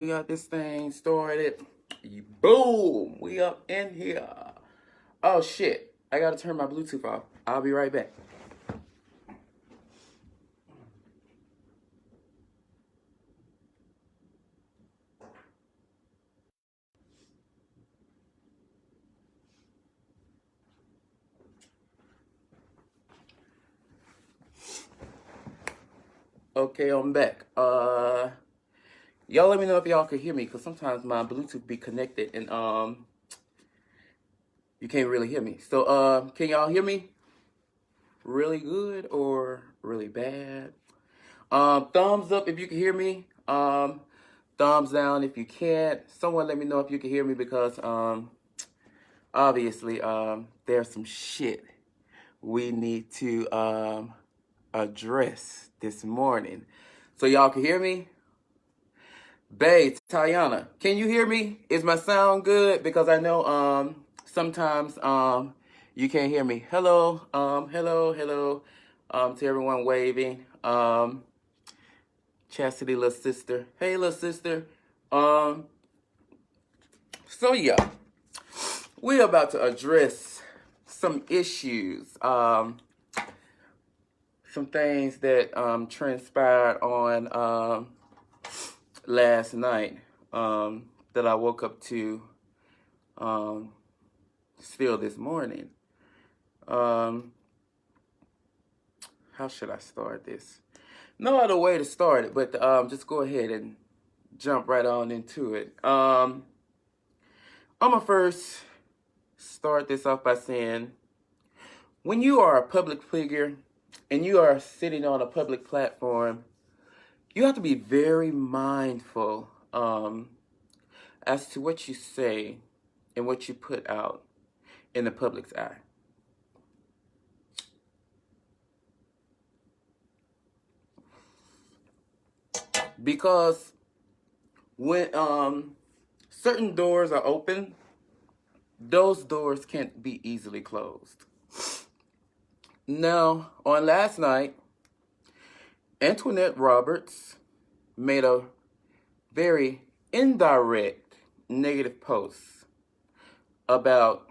We got this thing started. Boom! We up in here. Oh shit. I gotta turn my Bluetooth off. I'll be right back. Okay, I'm back. Y'all let me know if y'all can hear me, because sometimes my Bluetooth be connected and you can't really hear me. So can y'all hear me really good or really bad? Thumbs up if you can hear me. Thumbs down if you can't. Someone let me know if you can hear me, because obviously there's some shit we need to address this morning. So y'all can hear me? Babe, Tayana, can you hear me? Is my sound good? Because I know sometimes you can't hear me. Hello, hello, to everyone waving. Chastity, little sister. Hey, little sister. So yeah, we're about to address some issues, some things that transpired on last night that I woke up to still this morning. How should I start this? No other way to start it, but just go ahead and jump right on into it. I'm gonna first start this off by saying, when you are a public figure and you are sitting on a public platform, you have to be very mindful as to what you say and what you put out in the public's eye. Because when certain doors are open, those doors can't be easily closed. Now, on last night, Antwanette Roberts made a very indirect negative post about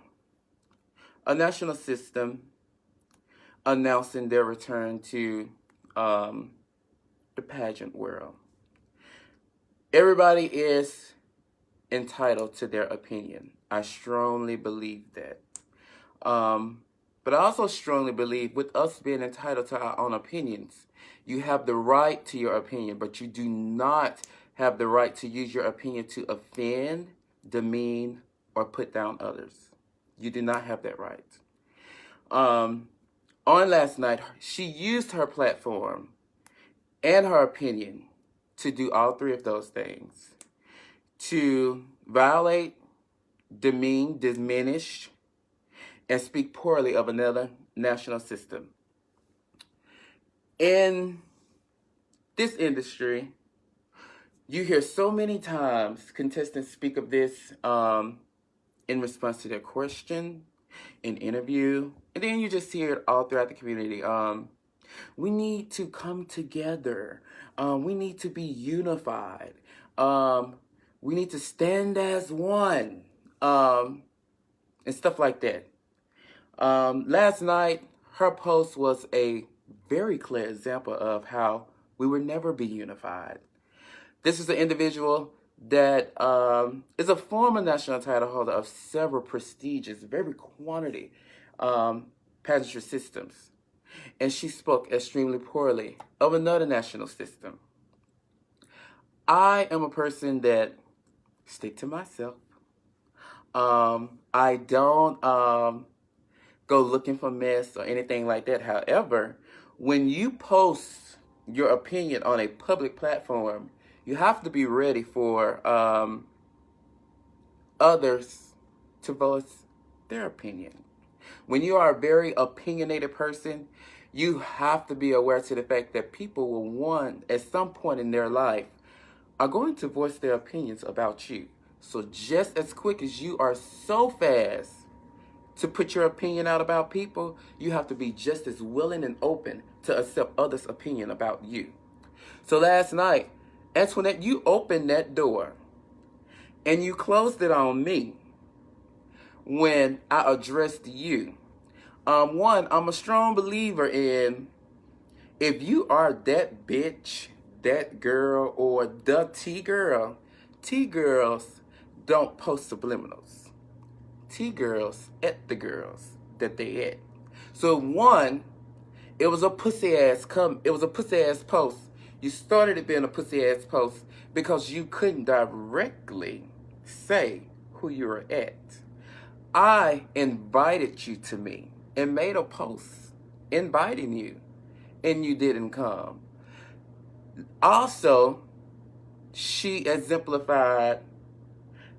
a national system announcing their return to the pageant world. Everybody is entitled to their opinion. I strongly believe that. But I also strongly believe, with us being entitled to our own opinions, you have the right to your opinion, but you do not have the right to use your opinion to offend, demean, or put down others. You do not have that right. On last night, she used her platform and her opinion to do all three of those things: to violate, demean, diminish, and speak poorly of another national system. In this industry, you hear so many times contestants speak of this in response to their question, in interview, and then you just hear it all throughout the community. We need to come together. We need to be unified. We need to stand as one, and stuff like that. Last night, her post was a very clear example of how we will never be unified. This is an individual that is a former national title holder of several prestigious, very quantity pageantry systems. And she spoke extremely poorly of another national system. I am a person that stick to myself. I don't go looking for mess or anything like that. However, when you post your opinion on a public platform, you have to be ready for others to voice their opinion. When you are a very opinionated person, you have to be aware to the fact that people will, one, at some point in their life, are going to voice their opinions about you. So just as quick as you are so fast to put your opinion out about people, you have to be just as willing and open to accept others' opinion about you. So last night, Antwanette, you opened that door and you closed it on me when I addressed you. One, I'm a strong believer in, if you are that bitch, that girl, or the T-girl, T-girls don't post subliminals. T-girls at the girls that they at. So one, it was a pussy ass post. You started it being a pussy ass post because you couldn't directly say who you were at. I invited you to me and made a post inviting you, and you didn't come. Also, she exemplified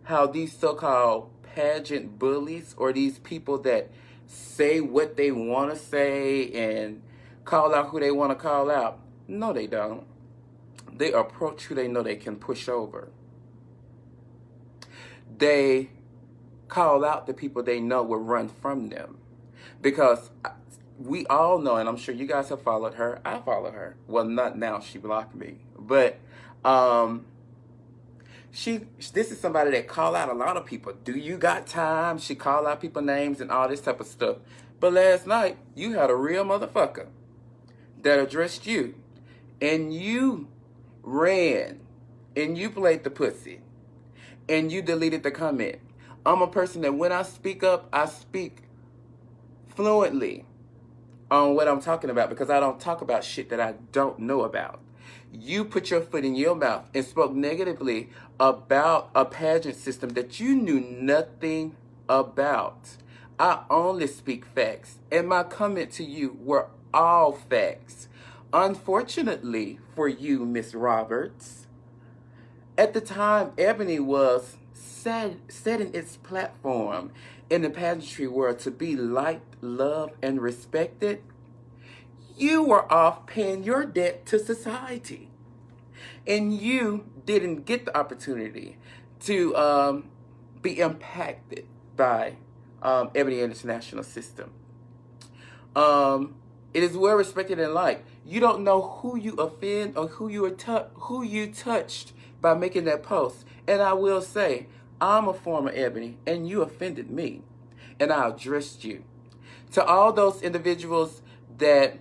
how these so-called pageant bullies, or these people that say what they want to say and call out who they want to call out. No, they don't. They approach who they know they can push over. They call out the people they know will run from them. Because we all know, and I'm sure you guys have followed her. I followed her. Well, not now. She blocked me. But this is somebody that call out a lot of people. Do you got time? She call out people names and all this type of stuff. But last night, you had a real motherfucker that addressed you. And you ran. And you played the pussy. And you deleted the comment. I'm a person that when I speak up, I speak fluently on what I'm talking about, because I don't talk about shit that I don't know about. You put your foot in your mouth and spoke negatively about a pageant system that you knew nothing about. I only speak facts, and my comment to you were all facts. Unfortunately for you, Miss Roberts, at the time Ebony was setting its platform in the pageantry world to be liked, loved, and respected, you were off paying your debt to society. And you didn't get the opportunity to be impacted by Ebony International System. It is well respected and liked. You don't know who you offend or who you touched by making that post. And I will say, I'm a former Ebony, and you offended me, and I addressed you. To all those individuals that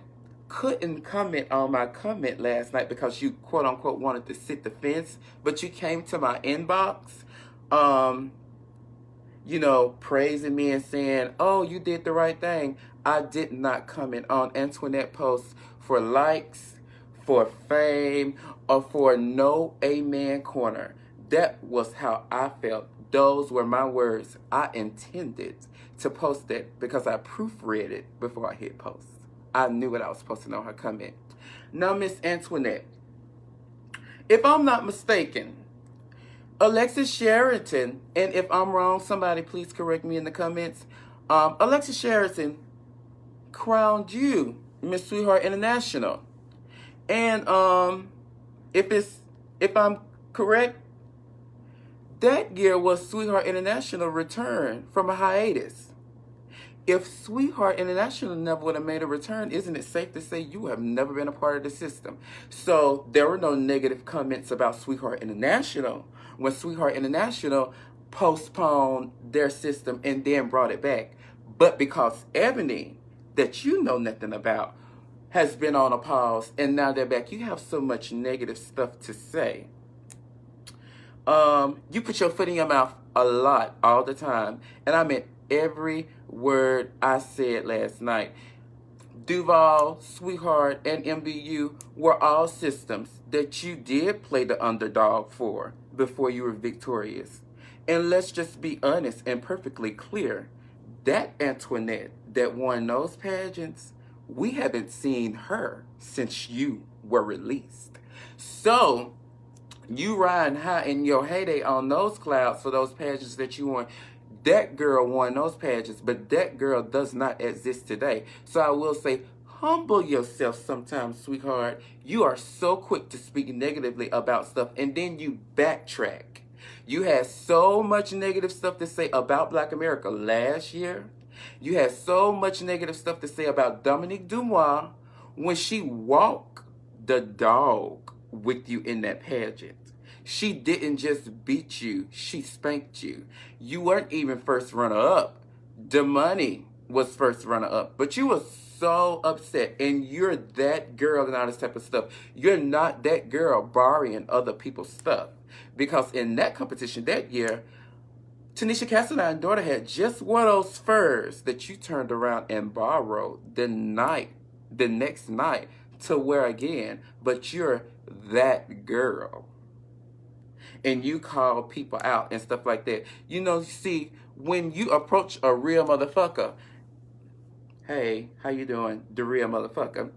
couldn't comment on my comment last night because you quote unquote wanted to sit the fence, but you came to my inbox, praising me and saying, oh, you did the right thing. I did not comment on Antwanette posts for likes, for fame, or for no amen corner. That was how I felt. Those were my words. I intended to post it because I proofread it before I hit post. I knew what I was posting on her comment. Now, Miss Antwanette, if I'm not mistaken, Alexis Sheraton, and if I'm wrong, somebody please correct me in the comments. Alexis Sheraton crowned you Miss Sweetheart International. And if I'm correct, that year was Sweetheart International return from a hiatus. If Sweetheart International never would have made a return, isn't it safe to say you have never been a part of the system? So there were no negative comments about Sweetheart International when Sweetheart International postponed their system and then brought it back. But because Ebony, that you know nothing about, has been on a pause and now they're back, you have so much negative stuff to say. You put your foot in your mouth a lot, all the time. And I meant every word I said last night. Duval, Sweetheart, and MBU were all systems that you did play the underdog for before you were victorious. And let's just be honest and perfectly clear. That Antwanette that won those pageants, we haven't seen her since you were released. So you riding high in your heyday on those clouds for those pageants that you won. That girl won those pageants, but that girl does not exist today. So I will say, humble yourself sometimes, sweetheart. You are so quick to speak negatively about stuff, and then you backtrack. You had so much negative stuff to say about Black America last year. You had so much negative stuff to say about Dominique Dumois when she walked the dog with you in that pageant. She didn't just beat you, she spanked you. You weren't even first runner up. The money was first runner up, but you were so upset, and you're that girl and all this type of stuff. You're not that girl borrowing other people's stuff, because in that competition that year, Tanisha Castleton's daughter had just one of those furs that you turned around and borrowed the next night to wear again, but you're that girl. And you call people out and stuff like that. You know, see, when you approach a real motherfucker, hey, how you doing? The real motherfucker.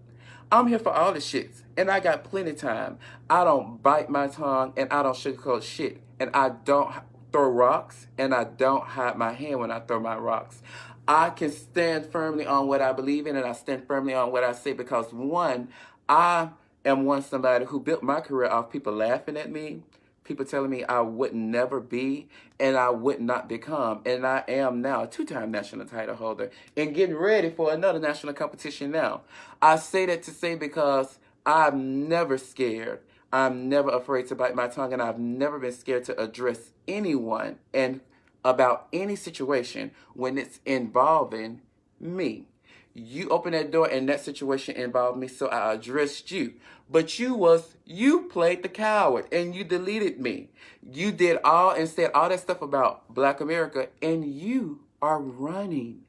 I'm here for all the shits, and I got plenty of time. I don't bite my tongue, and I don't sugarcoat shit, and I don't throw rocks, and I don't hide my hand when I throw my rocks. I can stand firmly on what I believe in, and I stand firmly on what I say, because one, I am somebody who built my career off people laughing at me, people telling me I would never be and I would not become. And I am now a two-time national title holder and getting ready for another national competition now. I say that to say because I'm never scared. I'm never afraid to bite my tongue, and I've never been scared to address anyone and about any situation when it's involving me. You opened that door and that situation involved me, so I addressed you. But you played the coward and you deleted me. You did all and said all that stuff about Black America, and you are running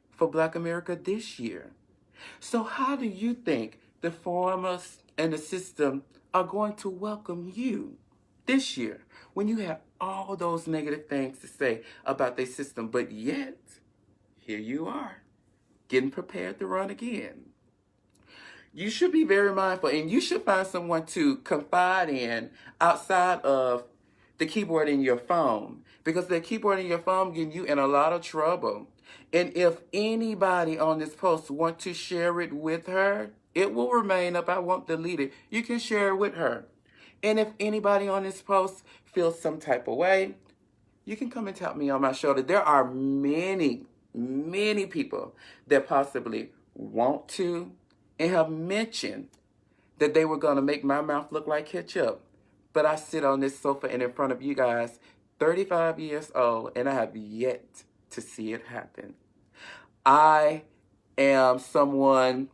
for Black America this year. So how do you think the farmers and the system are going to welcome you this year when you have all those negative things to say about their system, but yet here you are, getting prepared to run again? You should be very mindful, and you should find someone to confide in outside of the keyboard in your phone, because the keyboard in your phone getting you in a lot of trouble. And if anybody on this post want to share it with her, it will remain up. I won't delete it. You can share it with her. And if anybody on this post feels some type of way, you can come and tap me on my shoulder. There are many, many people that possibly want to and have mentioned that they were going to make my mouth look like ketchup. But I sit on this sofa and in front of you guys, 35 years old, and I have yet to see it happen. I am someone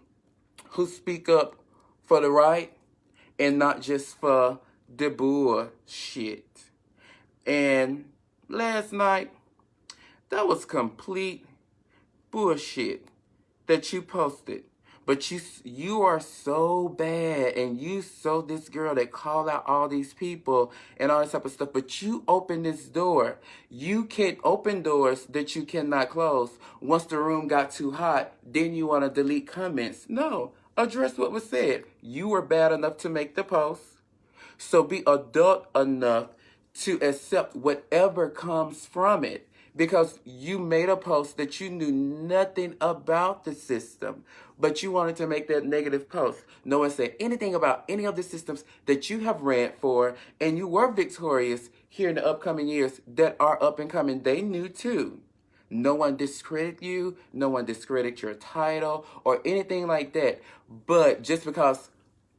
who speak up for the right and not just for the bullshit. And last night, that was complete bullshit that you posted. But you are so bad, and you so this girl that called out all these people and all this type of stuff, but you open this door. You can't open doors that you cannot close. Once the room got too hot, then you want to delete comments. No, address what was said. You were bad enough to make the post, so be adult enough to accept whatever comes from it. Because you made a post that you knew nothing about the system, but you wanted to make that negative post. No one said anything about any of the systems that you have ran for, and you were victorious here in the upcoming years that are up and coming. They knew too. No one discredited you. No one discredited your title or anything like that. But just because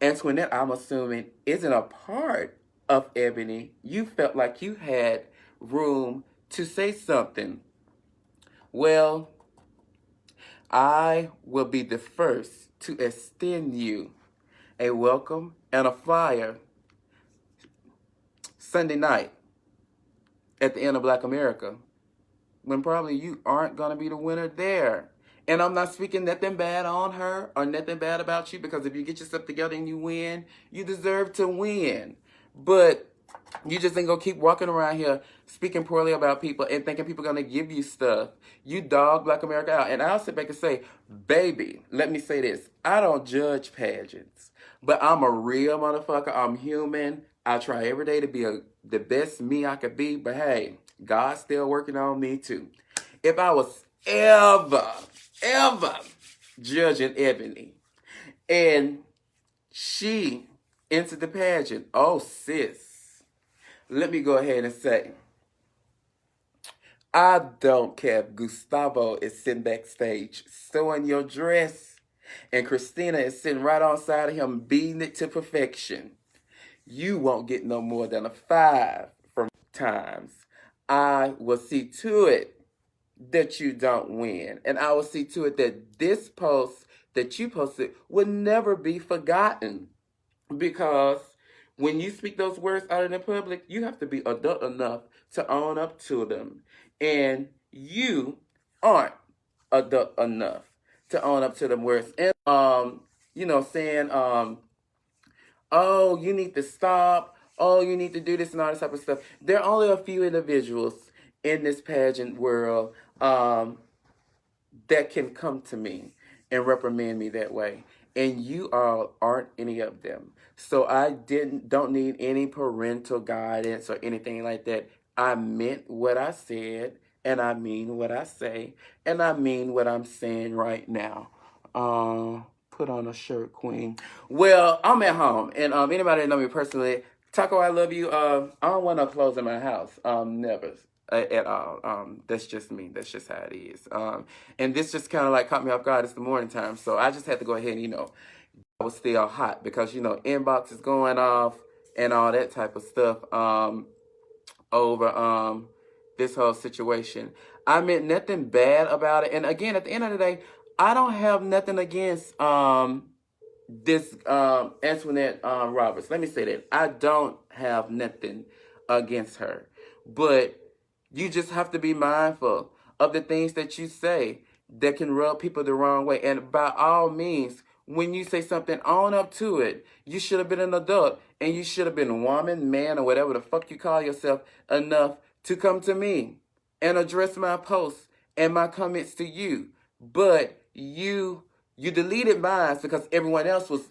Antwanette, I'm assuming, isn't a part of Ebony, you felt like you had room to say something. Well, I will be the first to extend you a welcome and a flyer Sunday night at the end of Black America, when probably you aren't going to be the winner there. And I'm not speaking nothing bad on her or nothing bad about you, because if you get yourself together and you win, you deserve to win. But you just ain't gonna keep walking around here speaking poorly about people and thinking people are gonna give you stuff. You dog Black America out. And I'll sit back and say, baby, let me say this. I don't judge pageants, but I'm a real motherfucker. I'm human. I try every day to be the best me I could be. But hey, God's still working on me too. If I was ever judging Ebony and she entered the pageant, oh sis, let me go ahead and say, I don't care if Gustavo is sitting backstage sewing your dress and Christina is sitting right on side of him beating it to perfection. you won't get no more than a 5 from times. I will see to it that you don't win. And I will see to it that this post that you posted will never be forgotten. Because when you speak those words out in the public, you have to be adult enough to own up to them. And you aren't adult enough to own up to them words. And saying, oh, you need to stop. Oh, you need to do this and all this type of stuff. There are only a few individuals in this pageant world that can come to me and reprimand me that way. And you all aren't any of them. So I don't need any parental guidance or anything like that. I meant what I said, and I mean what I say, and I mean what I'm saying right now. Put on a shirt, queen. Well, I'm at home, and anybody that know me personally, Taco, I love you. I don't want no clothes in my house. Never at all. That's just me. That's just how it is. And this just kind of like caught me off guard. It's the morning time, so I just had to go ahead and I was still hot because inbox is going off and all that type of stuff over this whole situation. I meant nothing bad about it, and again, at the end of the day, I don't have nothing against this Antwanette Roberts. Let me say that I don't have nothing against her, but you just have to be mindful of the things that you say that can rub people the wrong way. And by all means, when you say something, own up to it. You should have been an adult, and you should have been a woman, man, or whatever the fuck you call yourself enough to come to me and address my posts and my comments to you. But you deleted mine because everyone else was,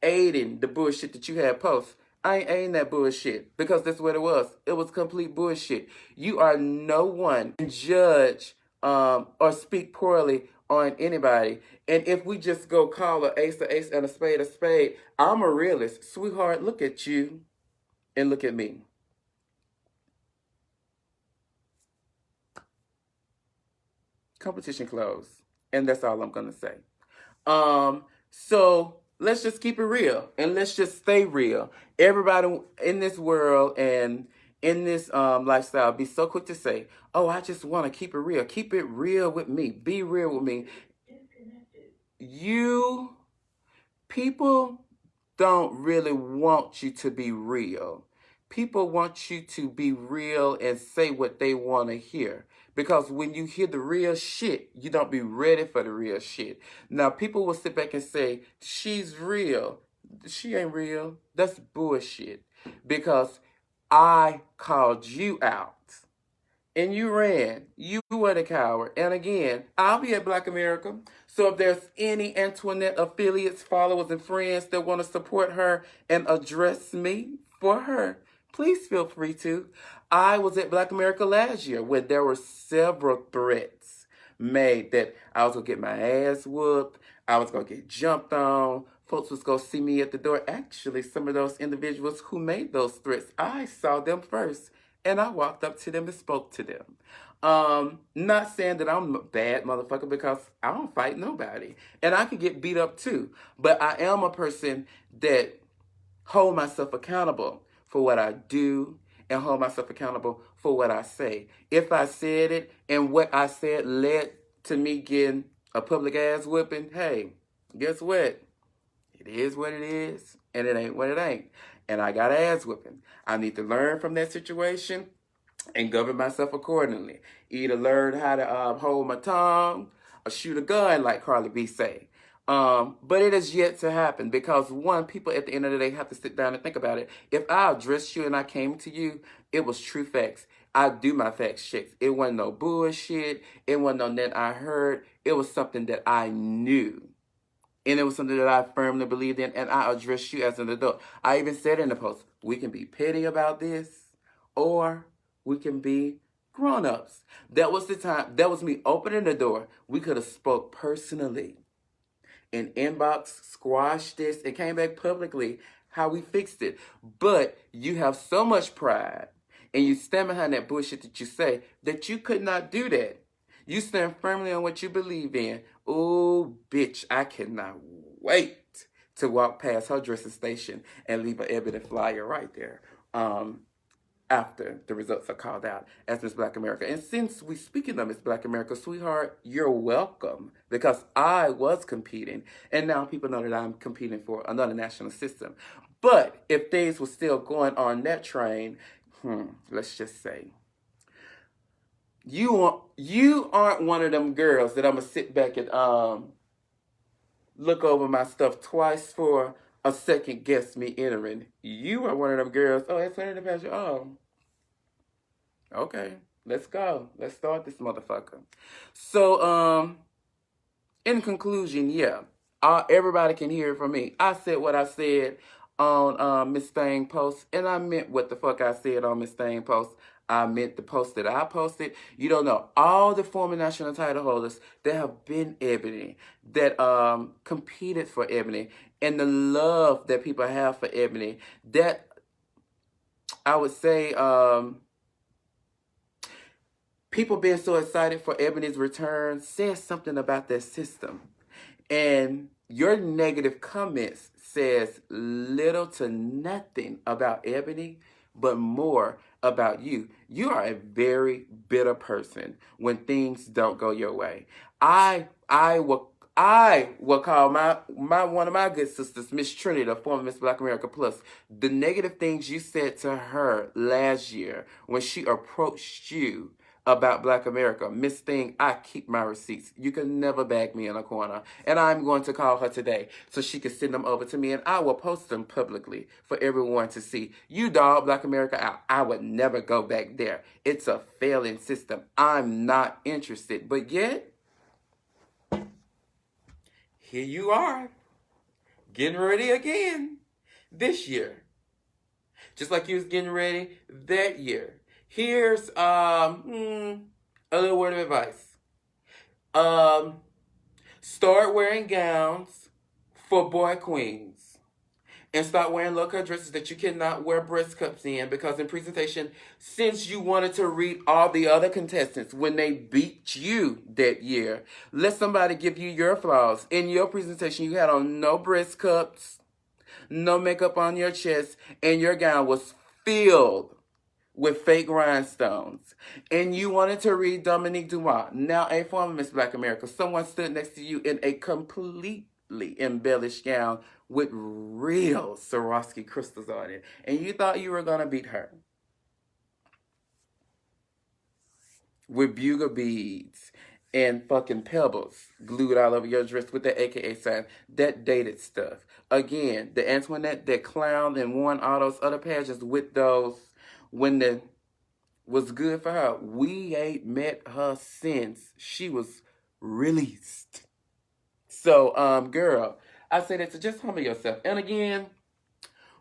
aiding the bullshit that you had post. I ain't aiding that bullshit because that's what it was. It was complete bullshit. You are no one to judge or speak poorly on anybody. And if we just go call an ace and a spade, I'm a realist. Sweetheart, look at you and look at me. Competition closed. And that's all I'm going to say. So let's just keep it real and let's just stay real. Everybody in this world and in this lifestyle be so quick to say, oh, I just want to keep it real. Keep it real with me. Be real with me. People don't really want you to be real. People want you to be real and say what they want to hear. Because when you hear the real shit, you don't be ready for the real shit. Now, people will sit back and say, she's real. She ain't real. That's bullshit. Because I called you out. And you ran. You were the coward. And again, I'll be at Black America. So if there's any Antwanette affiliates, followers, and friends that want to support her and address me for her, please feel free to. I was at Black America last year where there were several threats made that I was going to get my ass whooped. I was going to get jumped on. Folks was going to see me at the door. Actually, some of those individuals who made those threats, I saw them first. And I walked up to them and spoke to them. Not saying that I'm a bad motherfucker because I don't fight nobody. And I can get beat up too. But I am a person that hold myself accountable for what I do and hold myself accountable for what I say. If I said it and what I said led to me getting a public ass whipping, hey, guess what? It is what it is and it ain't what it ain't. And I got ass whipping. I need to learn from that situation and govern myself accordingly. Either learn how to hold my tongue or shoot a gun, like Carly B say. But it is yet to happen because people at the end of the day have to sit down and think about it. If I addressed you and I came to you, it was true facts. I do my facts checks. It wasn't no bullshit. It wasn't no net I heard. It was something that I knew. And it was something that I firmly believed in, and I addressed you as an adult. I even said in the post, we can be petty about this, or we can be grown-ups. That was the time. That was me opening the door. We could have spoke personally. And inbox squashed this and came back publicly how we fixed it. But you have so much pride, and you stand behind that bullshit that you say, that you could not do that. You stand firmly on what you believe in. Oh, bitch, I cannot wait to walk past her dressing station and leave an ebony flyer right there. After the results are called out as Miss Black America. And since we speaking of Miss Black America, sweetheart, you're welcome because I was competing and now people know that I'm competing for another national system. But if things were still going on that train, let's just say, you aren't one of them girls that I'm gonna sit back and look over my stuff twice for a second guess me entering. You are one of them girls. Oh, it's Antwanette Passion. Oh, okay, let's go. Let's start this motherfucker. So, in conclusion, yeah, everybody can hear it from me. I said what I said on Miss Thang post, and I meant what the fuck I said on Miss Thang post. I meant the post that I posted. You don't know all the former national title holders that have been Ebony, that competed for Ebony, and the love that people have for Ebony. That I would say. People being so excited for Ebony's return says something about their system. And your negative comments says little to nothing about Ebony, but more about you. You are a very bitter person when things don't go your way. I will call my one of my good sisters, Miss Trinity, the former Miss Black America Plus, the negative things you said to her last year when she approached you about Black America. Miss Thing, I keep my receipts. You can never bag me in a corner. And I'm going to call her today so she can send them over to me and I will post them publicly for everyone to see. You dog Black America out. I would never go back there. It's a failing system. I'm not interested. But yet, here you are, getting ready again this year. Just like you was getting ready that year. Here's a little word of advice. Start wearing gowns for boy queens. And start wearing low-cut dresses that you cannot wear breast cups in, because in presentation, since you wanted to read all the other contestants when they beat you that year, let somebody give you your flaws. In your presentation, you had on no breast cups, no makeup on your chest, and your gown was filled with fake rhinestones. And you wanted to read Dominique Dumas, now a former Miss Black America. Someone stood next to you in a completely embellished gown with real Swarovski crystals on it. And you thought you were going to beat her. With bugle beads and fucking pebbles glued all over your dress with the AKA sign. That dated stuff. Again, the Antwanette that clowned and won all those other pageants with those when the was good for her. We ain't met her since she was released. So, girl, I say that to just humble yourself. And again,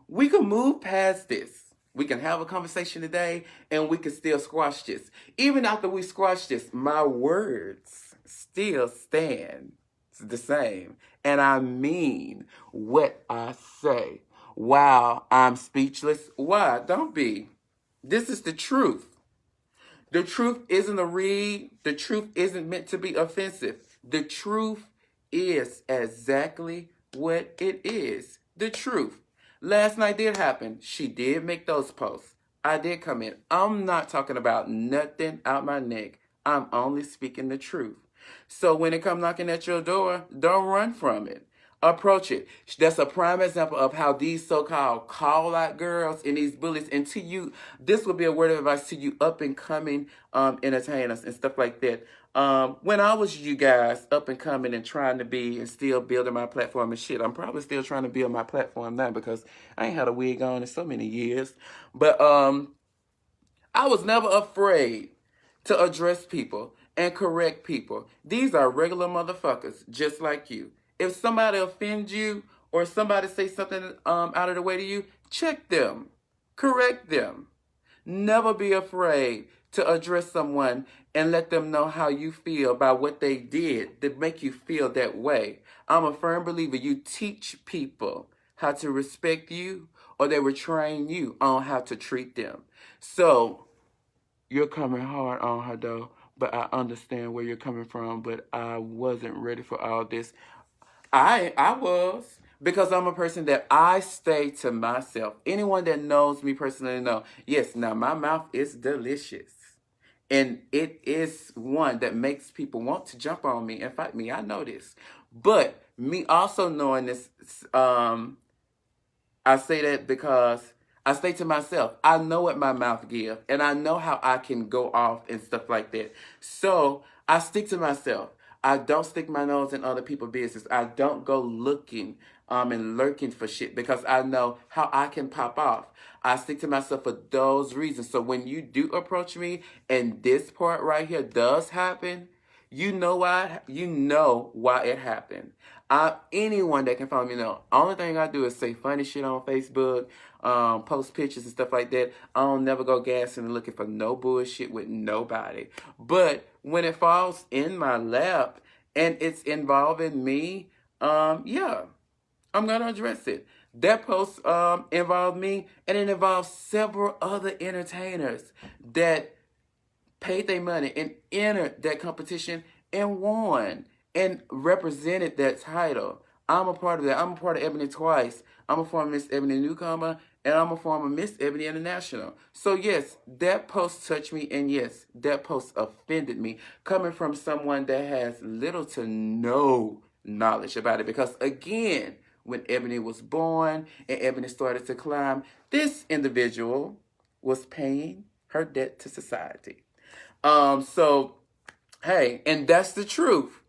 we can move past this. We can have a conversation today and we can still squash this. Even after we squash this, my words still stand the same. And I mean what I say. Wow, I'm speechless. Why? Don't be. This is the truth. The truth isn't a read. The truth isn't meant to be offensive. The truth is exactly what it is. The truth. Last night did happen. She did make those posts. I did come in. I'm not talking about nothing out my neck. I'm only speaking the truth. So when it come knocking at your door, don't run from it. Approach it. That's a prime example of how these so-called call-out girls and these bullies, and to you, this will be a word of advice to you up and coming entertainers and stuff like that. When I was you guys up and coming and trying to be and still building my platform and shit, I'm probably still trying to build my platform now because I ain't had a wig on in so many years. But I was never afraid to address people and correct people. These are regular motherfuckers just like you. If somebody offends you or somebody say something out of the way to you, check them, correct them. Never be afraid to address someone and let them know how you feel about what they did that make you feel that way. I'm a firm believer you teach people how to respect you or they will train you on how to treat them. So you're coming hard on her though, but I understand where you're coming from, but I wasn't ready for all this. I was, Because I'm a person that I stay to myself. Anyone that knows me personally know, yes, now my mouth is delicious. And it is one that makes people want to jump on me and fight me. I know this. But me also knowing this, I say that because I say to myself, I know what my mouth gives, and I know how I can go off and stuff like that. So I stick to myself. I don't stick my nose in other people's business. I don't go looking and lurking for shit because I know how I can pop off. I stick to myself for those reasons. So when you do approach me and this part right here does happen, you know why. You know why it happened. Anyone that can follow me know. Only thing I do is say funny shit on Facebook, post pictures and stuff like that. I don't never go gassing and looking for no bullshit with nobody. But when it falls in my lap and it's involving me, yeah, I'm gonna address it. That post involved me, and it involves several other entertainers that paid their money and entered that competition and won and represented that title. I'm a part of that. I'm a part of Ebony twice. I'm a former Miss Ebony Newcomer, and I'm a former Miss Ebony International. So yes, that post touched me, and yes, that post offended me, coming from someone that has little to no knowledge about it. Because again, when Ebony was born and Ebony started to climb, this individual was paying her debt to society. So, hey, and that's the truth.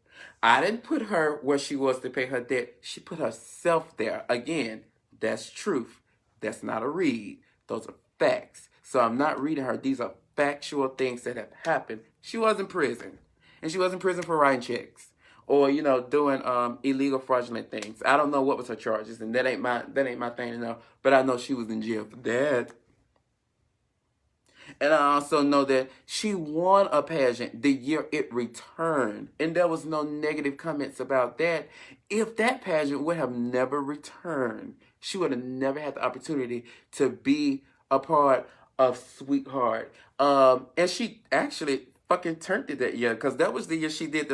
I didn't put her where she was to pay her debt. She put herself there. Again, that's truth. That's not a read. Those are facts. So I'm not reading her. These are factual things that have happened. She was in prison. And she was in prison for writing checks. Or, doing illegal fraudulent things. I don't know what was her charges, and that ain't my thing to know. But I know she was in jail for that. And I also know that she won a pageant the year it returned. And there was no negative comments about that. If that pageant would have never returned, she would have never had the opportunity to be a part of Sweetheart. And she actually fucking turned it that year, because that was the year she did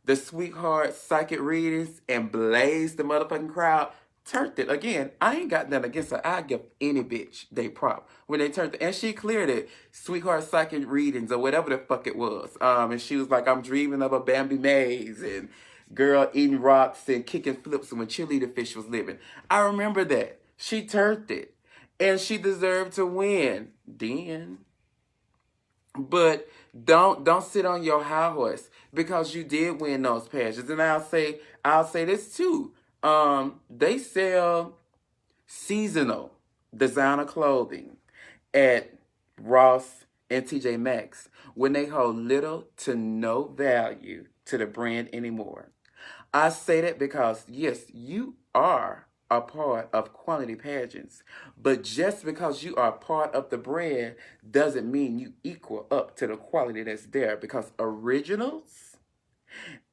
the Sweetheart psychic readings and blazed the motherfucking crowd. Turned it. Again, I ain't got nothing against her. I give any bitch they prop when they turned it. And she cleared it. Sweetheart psychic readings or whatever the fuck it was. And she was like, I'm dreaming of a Bambi maze and girl eating rocks and kicking flips when cheerleader fish was living. I remember that. She turned it. And she deserved to win. Then. But don't sit on your high horse because you did win those pageants. And I'll say this too. They sell seasonal designer clothing at Ross and TJ Maxx when they hold little to no value to the brand anymore. I say that because, yes, you are a part of quality pageants, but just because you are part of the brand doesn't mean you equal up to the quality that's there, because originals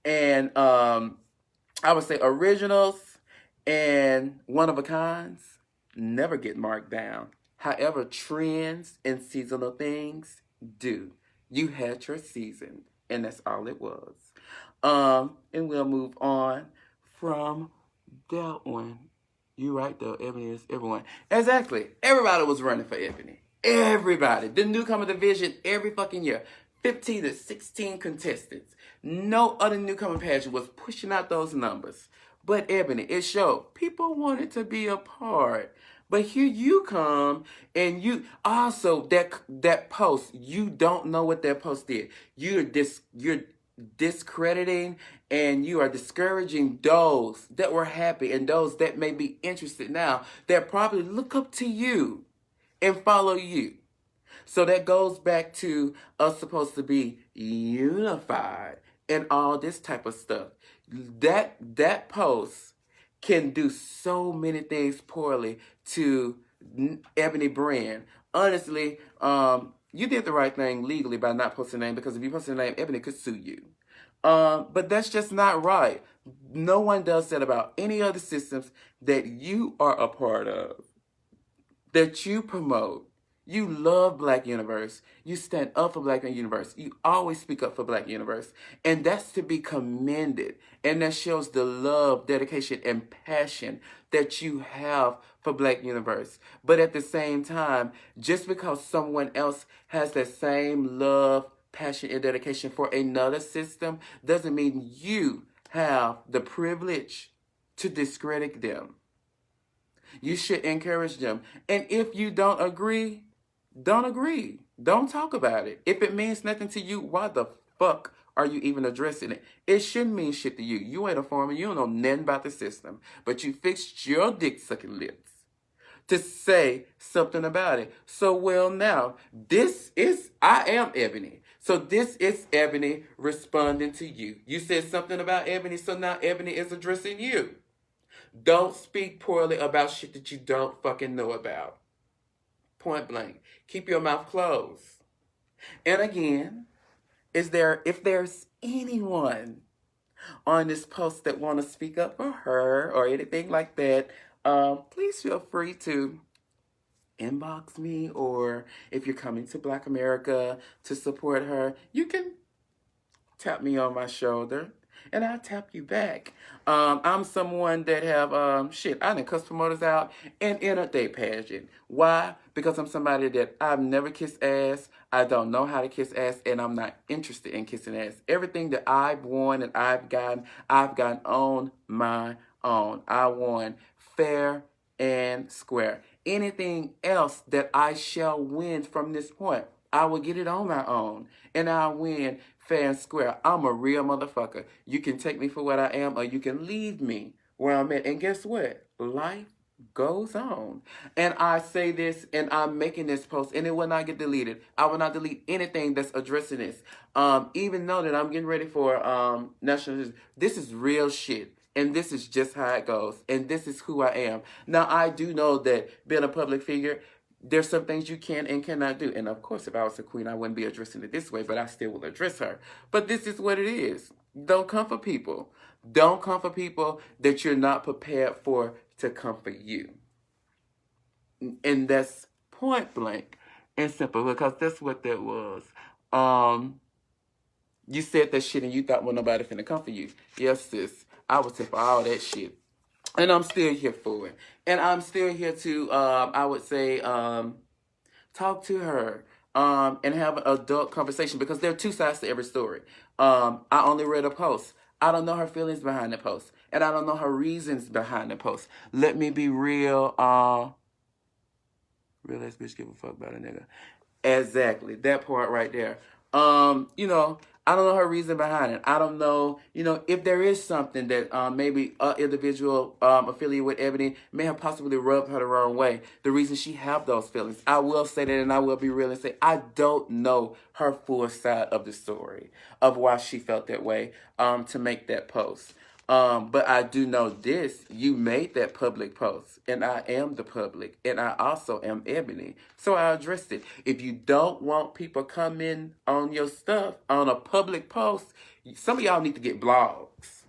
and I would say originals and one-of-a-kinds never get marked down. However, trends and seasonal things do. You had your season, and that's all it was. And we'll move on from that one. You right though, Ebony is everyone. Exactly. Everybody was running for Ebony. Everybody. The newcomer division every fucking year. 15 to 16 contestants. No other newcomer pageant was pushing out those numbers. But Ebony, it showed people wanted to be a part. But here you come, and you also that post, you don't know what that post did. You're discrediting and you are discouraging those that were happy and those that may be interested now that probably look up to you and follow you. So that goes back to us supposed to be unified and all this type of stuff. That post can do so many things poorly to Ebony brand. Honestly, you did the right thing legally by not posting a name, because if you post a name, Ebony could sue you. But that's just not right. No one does that about any other systems that you are a part of, that you promote. You love Black Universe. You stand up for Black Universe. You always speak up for Black Universe. And that's to be commended. And that shows the love, dedication, and passion that you have for Black Universe. But at the same time, just because someone else has that same love, passion, and dedication for another system doesn't mean you have the privilege to discredit them. You should encourage them. And if you don't agree, don't agree. Don't talk about it. If it means nothing to you, why the fuck are you even addressing it? It shouldn't mean shit to you. You ain't a farmer. You don't know nothing about the system. But you fixed your dick-sucking lips to say something about it. So, well, now, I am Ebony. So this is Ebony responding to you. You said something about Ebony, so now Ebony is addressing you. Don't speak poorly about shit that you don't fucking know about. Point blank. Keep your mouth closed. And again, if there's anyone on this post that want to speak up for her or anything like that, please feel free to inbox me, or if you're coming to Black America to support her, you can tap me on my shoulder and I'll tap you back. I'm someone that have, I done cuss promoters out and entered their pageant. Why? Because I'm somebody that I've never kissed ass, I don't know how to kiss ass, and I'm not interested in kissing ass. Everything that I've won and I've gotten on my own. I won fair and square. Anything else that I shall win from this point, I will get it on my own, and I'll win fair and square. I'm a real motherfucker. You can take me for what I am, or you can leave me where I'm at. And guess what? Life goes on. And I say this, and I'm making this post, and it will not get deleted. I will not delete anything that's addressing this. Even though that I'm getting ready for national, this is real shit. And this is just how it goes. And this is who I am. Now, I do know that being a public figure, there's some things you can and cannot do. And of course, if I was a queen, I wouldn't be addressing it this way, but I still will address her. But this is what it is. Don't come for people. Don't come for people that you're not prepared for to come for you. And that's point blank and simple, because that's what that was. You said that shit and you thought, well, nobody finna come for you. Yes, sis. I was here for all that shit. And I'm still here for it. And I'm still here to, I would say, talk to her and have an adult conversation, because there are two sides to every story. I only read a post. I don't know her feelings behind the post. And I don't know her reasons behind the post. Let me be real. Real ass bitch give a fuck about a nigga. Exactly. That part right there. I don't know her reason behind it. I don't know, if there is something that maybe an individual affiliated with Ebony may have possibly rubbed her the wrong way. The reason she have those feelings. I will say that, and I will be real and say I don't know her full side of the story of why she felt that way to make that post. But I do know this, you made that public post, and I am the public, and I also am Ebony. So I addressed it. If you don't want people coming on your stuff on a public post, some of y'all need to get blogs.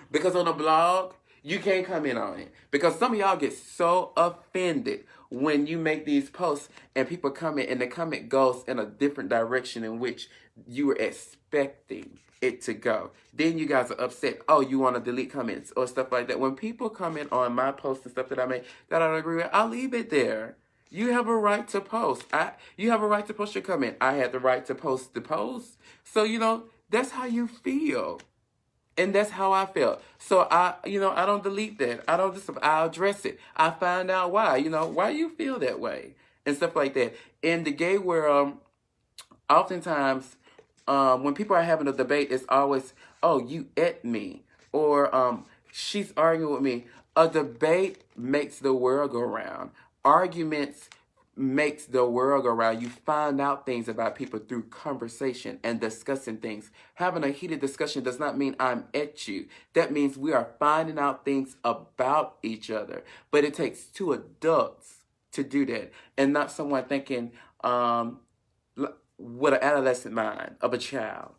Because on a blog, you can't come in on it. Because some of y'all get so offended when you make these posts and people comment, and the comment goes in a different direction in which you were expecting it to go. Then you guys are upset. Oh, you want to delete comments or stuff like that. When people comment on my posts and stuff that I make that I don't agree with, I'll leave it there. You have a right to post. You have a right to post your comment. I had the right to post the post. So, that's how you feel. And that's how I felt. So I don't delete that. I address it. I find out why, why you feel that way and stuff like that. In the gay world, oftentimes, when people are having a debate, it's always, oh, you at me, or she's arguing with me. A debate makes the world go round. Arguments makes the world go round. You find out things about people through conversation and discussing things. Having a heated discussion does not mean I'm at you. That means we are finding out things about each other. But it takes two adults to do that, and not someone thinking, with an adolescent mind of a child.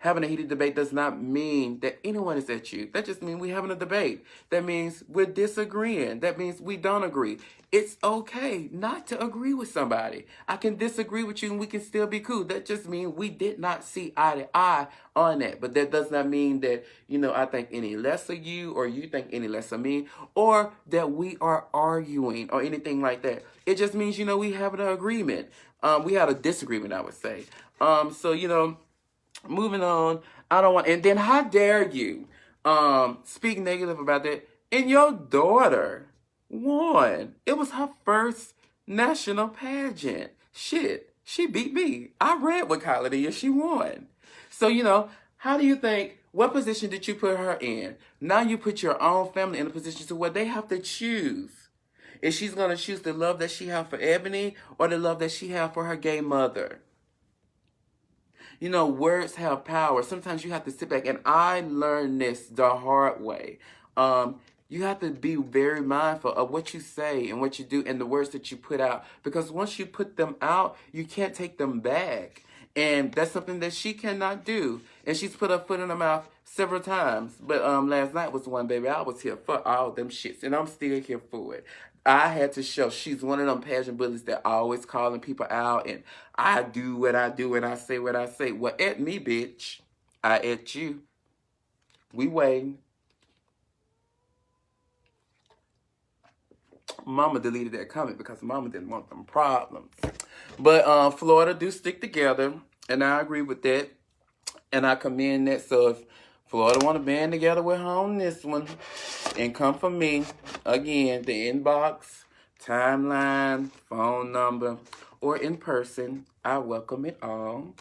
Having a heated debate does not mean that anyone is at you. That just means we're having a debate. That means we're disagreeing. That means we don't agree. It's okay not to agree with somebody. I can disagree with you and we can still be cool. That just means we did not see eye to eye on that. But that does not mean that, I think any less of you or you think any less of me or that we are arguing or anything like that. It just means, we have an agreement. We had a disagreement, I would say. So, moving on, I don't want, and then how dare you speak negative about that? And your daughter won. It was her first national pageant. Shit, she beat me. I ran with Kylie and she won. So, how do you think, what position did you put her in? Now you put your own family in a position to where they have to choose. If she's going to choose the love that she has for Ebony or the love that she has for her gay mother. Words have power. Sometimes you have to sit back, and I learned this the hard way. You have to be very mindful of what you say and what you do and the words that you put out. Because once you put them out, you can't take them back. And that's something that she cannot do. And she's put her foot in her mouth several times. But last night was one, baby. I was here for all them shits. And I'm still here for it. I had to show she's one of them pageant bullies that always calling people out. And I do what I do and I say what I say. Well, at me, bitch. I at you. We waiting. Mama deleted that comment because Mama didn't want them problems. But Florida do stick together, and I agree with that, and I commend that. So if Florida want to band together with her on this one and come for me, again, the inbox, timeline, phone number, or in person, I welcome it all.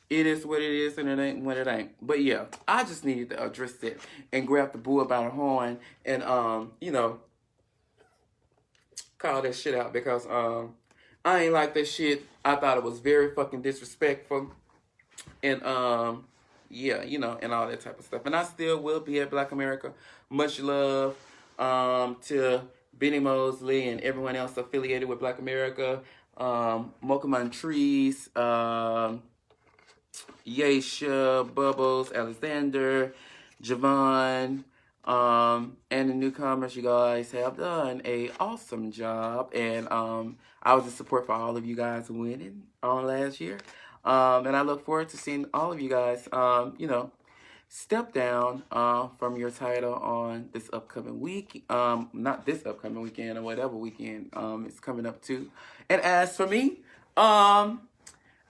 It is what it is and it ain't what it ain't. But yeah, I just needed to address it and grab the bull by the horn and, call that shit out because I ain't like that shit. I thought it was very fucking disrespectful. And, and all that type of stuff. And I still will be at Black America. Much love to Benny Mosley and everyone else affiliated with Black America. Mocha Montrese, Yesha, Bubbles, Alexander, Javon, and the newcomers. You guys have done a awesome job, and I was in support for all of you guys winning on last year, and I look forward to seeing all of you guys, step down from your title on this upcoming week, not this upcoming weekend or whatever weekend it's coming up to. And as for me,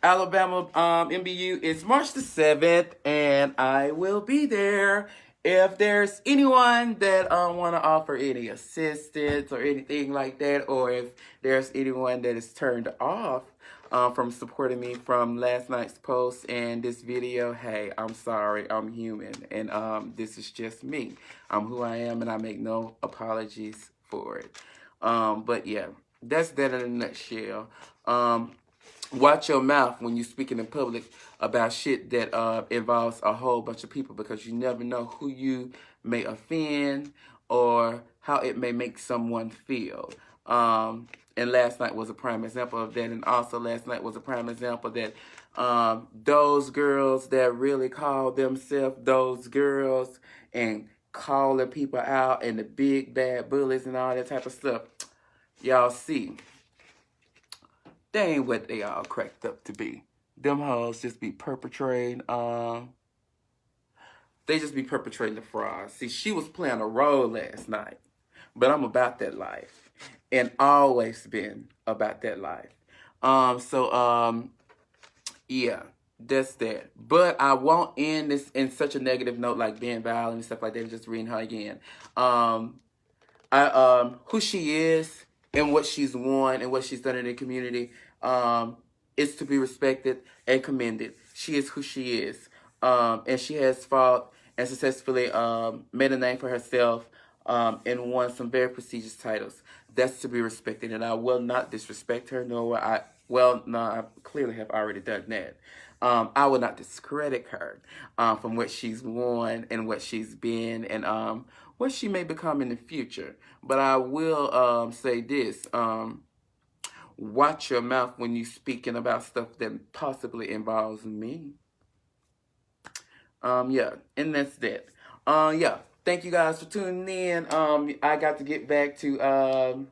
Alabama MBU is March the 7th, and I will be there. If there's anyone that want to offer any assistance or anything like that, or if there's anyone that is turned off from supporting me from last night's post and this video, hey, I'm sorry, I'm human, and this is just me. I'm who I am, and I make no apologies for it. But yeah, that's that in a nutshell. Watch your mouth when you're speaking in public about shit that involves a whole bunch of people, because you never know who you may offend or how it may make someone feel. And last night was a prime example of that. And also last night was a prime example that those girls that really call themselves those girls and calling people out and the big bad bullies and all that type of stuff, y'all see, they ain't what they all cracked up to be. Them hoes just be perpetrating, they just be perpetrating the fraud. See, she was playing a role last night, but I'm about that life and always been about that life. Yeah, that's that. But I won't end this in such a negative note like being violent and stuff like that and just reading her again. Who she is and what she's won and what she's done in the community is to be respected and commended. She is who she is. And she has fought and successfully made a name for herself and won some very prestigious titles. That's to be respected, and I will not disrespect her, nor will I, well, no, I clearly have already done that. I will not discredit her from what she's won and what she's been and what she may become in the future. But I will say this. watch your mouth when you speaking about stuff that possibly involves me. Yeah, and that's that. Yeah, thank you guys for tuning in. I got to get back to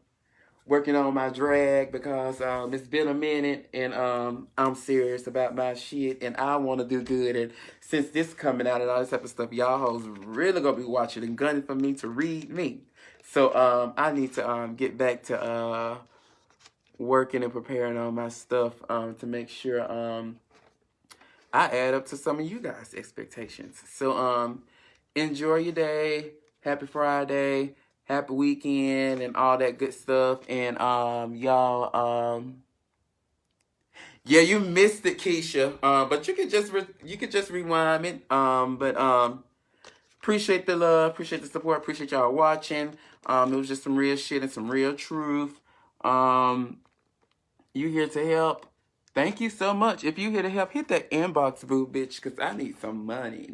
working on my drag because it's been a minute, and I'm serious about my shit, and I want to do good. And since this coming out and all this type of stuff, y'all hoes really gonna be watching and gunning for me to read me. So I need to get back to working and preparing on my stuff to make sure I add up to some of you guys' expectations. So enjoy your day. Happy Friday. Happy weekend and all that good stuff. And y'all yeah, you missed it, Keisha. But you could just rewind it. But appreciate the love, appreciate the support, appreciate y'all watching. It was just some real shit and some real truth. You here to help. Thank you so much. If you here to help, hit that inbox, boo, bitch, because I need some money.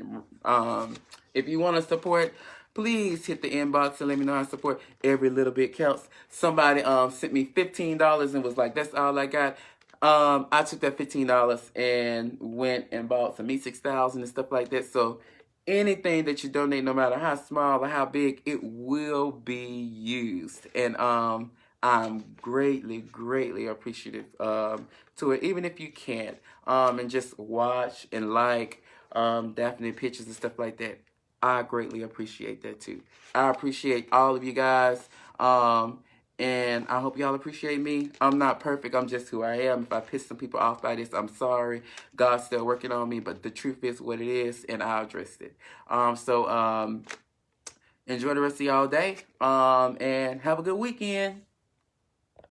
If you want to support, please hit the inbox and let me know how to support. Every little bit counts. Somebody sent me $15 and was like, that's all I got. I took that $15 and went and bought some E6000 and stuff like that. So anything that you donate, no matter how small or how big, it will be used. And I'm greatly, greatly appreciative to it, even if you can't. And just watch and like Daphne pictures and stuff like that. I greatly appreciate that too. I appreciate all of you guys. And I hope y'all appreciate me. I'm not perfect. I'm just who I am. If I piss some people off by this, I'm sorry. God's still working on me, but the truth is what it is, and I'll address it. So enjoy the rest of y'all day. And have a good weekend.